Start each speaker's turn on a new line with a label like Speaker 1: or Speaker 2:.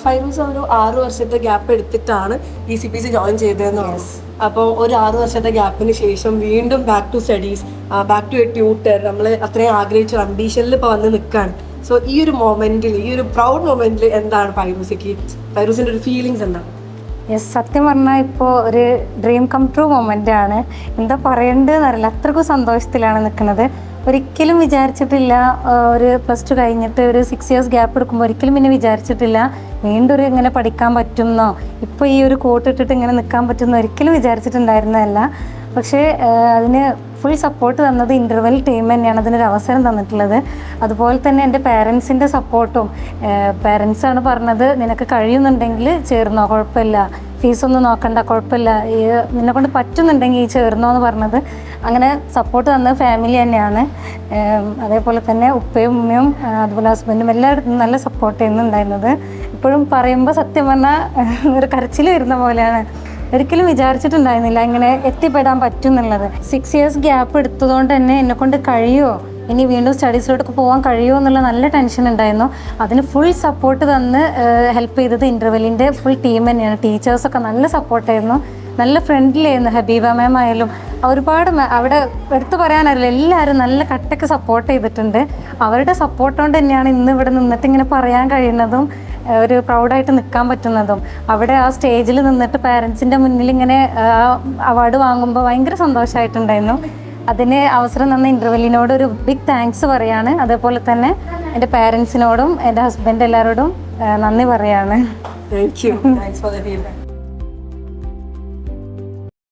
Speaker 1: Fairuz ഒരു 6 വർഷത്തെ gap എടുത്തിട്ടാണ് ECPC ജോയിൻ ചെയ്തതെന്ന് പറഞ്ഞു. അപ്പോൾ ഒരു 6 വർഷത്തെ ഗ്യാപ്പിന് ശേഷം വീണ്ടും back to studies, back to a tutor, നമ്മൾ അത്രയും ആഗ്രഹിച്ച അംബീഷനിൽ ഇപ്പോൾ വന്ന് നിൽക്കുകയാണ്. സോ ഈ ഒരു മൊമെന്റിൽ, ഈ ഒരു പ്രൗഡ് മൊമെന്റിൽ എന്താണ് ഫൈറൂസിന്റെ ഒരു ഫീലിങ്സ് എന്താണ്?
Speaker 2: യെസ്, സത്യം പറഞ്ഞാൽ ഇപ്പോൾ ഒരു ഡ്രീം കം ട്രൂ മൊമെൻ്റ് ആണ്. എന്താ പറയേണ്ടതെന്ന് അറിയില്ല, അത്രക്കും സന്തോഷത്തിലാണ് നിൽക്കുന്നത്. ഒരിക്കലും വിചാരിച്ചിട്ടില്ല ഒരു +2 കഴിഞ്ഞിട്ട് ഒരു 6 ഇയേഴ്സ് ഗ്യാപ്പ് എടുക്കുമ്പോൾ ഒരിക്കലും പിന്നെ വിചാരിച്ചിട്ടില്ല വീണ്ടും ഒരു ഇങ്ങനെ പഠിക്കാൻ പറ്റുമെന്നോ ഇപ്പോൾ ഈ ഒരു കോട്ട് ഇട്ടിട്ട് ഇങ്ങനെ നിൽക്കാൻ പറ്റുമെന്നോ ഒരിക്കലും വിചാരിച്ചിട്ടുണ്ടായിരുന്നതല്ല. പക്ഷേ അതിന് ഫുൾ സപ്പോർട്ട് തന്നത് ഇൻ്റർവെൽ ടീം തന്നെയാണ് അതിനൊരു അവസരം തന്നിട്ടുള്ളത്. അതുപോലെ തന്നെ എൻ്റെ പേരൻസിൻ്റെ സപ്പോർട്ടും, പേരൻസാണ് പറഞ്ഞത് നിനക്ക് കഴിയുന്നുണ്ടെങ്കിൽ ചേർന്നോ, കുഴപ്പമില്ല, ഫീസൊന്നും നോക്കണ്ട, കുഴപ്പമില്ല, നിന്നെക്കൊണ്ട് പറ്റുന്നുണ്ടെങ്കിൽ ചേർന്നോ എന്ന് പറഞ്ഞത്. അങ്ങനെ സപ്പോർട്ട് തന്നത് ഫാമിലി തന്നെയാണ്. അതേപോലെ തന്നെ ഉപ്പയും ഉമ്മയും അതുപോലെ ഹസ്ബൻഡും എല്ലായിടത്തും നല്ല സപ്പോർട്ട് ചെയ്യുന്നുണ്ടായിരുന്നത്. ഇപ്പോഴും പറയുമ്പോൾ സത്യം പറഞ്ഞാൽ ഒരു കരച്ചിൽ വരുന്ന പോലെയാണ്. ഒരിക്കലും വിചാരിച്ചിട്ടുണ്ടായിരുന്നില്ല ഇങ്ങനെ എത്തിപ്പെടാൻ പറ്റും എന്നുള്ളത്. 6 ഇയേഴ്സ് ഗ്യാപ്പ് എടുത്തതുകൊണ്ട് തന്നെ എന്നെക്കൊണ്ട് കഴിയുമോ, ഇനി വീണ്ടും സ്റ്റഡീസിലോട്ട് പോകാൻ കഴിയുമോ എന്നുള്ള നല്ല ടെൻഷൻ ഉണ്ടായിരുന്നു. അതിന് ഫുൾ സപ്പോർട്ട് തന്ന് ഹെൽപ്പ് ചെയ്തത് ഇൻ്റർവെല്ലിൻ്റെ ഫുൾ ടീം തന്നെയാണ്. ടീച്ചേഴ്സൊക്കെ നല്ല സപ്പോർട്ടായിരുന്നു, നല്ല ഫ്രണ്ട്ലി ആയിരുന്നു. ഹബീബ മാം ആയാലും ഒരുപാട് അവിടെ എടുത്തു പറയാനറിയില്ല, എല്ലാവരും നല്ല കട്ടയ്ക്ക് സപ്പോർട്ട് ചെയ്തിട്ടുണ്ട്. അവരുടെ സപ്പോർട്ട് കൊണ്ട് തന്നെയാണ് ഇന്ന് ഇവിടെ നിന്നിട്ട് ഇങ്ങനെ പറയാൻ കഴിയുന്നതും ഒരു പ്രൗഡായിട്ട് നിൽക്കാൻ പറ്റുന്നതും. അവിടെ ആ സ്റ്റേജിൽ നിന്നിട്ട് പാരൻസിൻ്റെ മുന്നിൽ ഇങ്ങനെ അവാർഡ് വാങ്ങുമ്പോൾ ഭയങ്കര സന്തോഷമായിട്ടുണ്ടായിരുന്നു. അതിന് അവസരം തന്ന ഇൻ്റർവെല്ലിനോട് ഒരു ബിഗ് താങ്ക്സ് പറയാണ്. അതേപോലെ തന്നെ എൻ്റെ പാരൻസിനോടും എൻ്റെ ഹസ്ബൻഡ് എല്ലാവരോടും നന്ദി പറയാണ്.
Speaker 1: Thank you. Thanks for the feedback.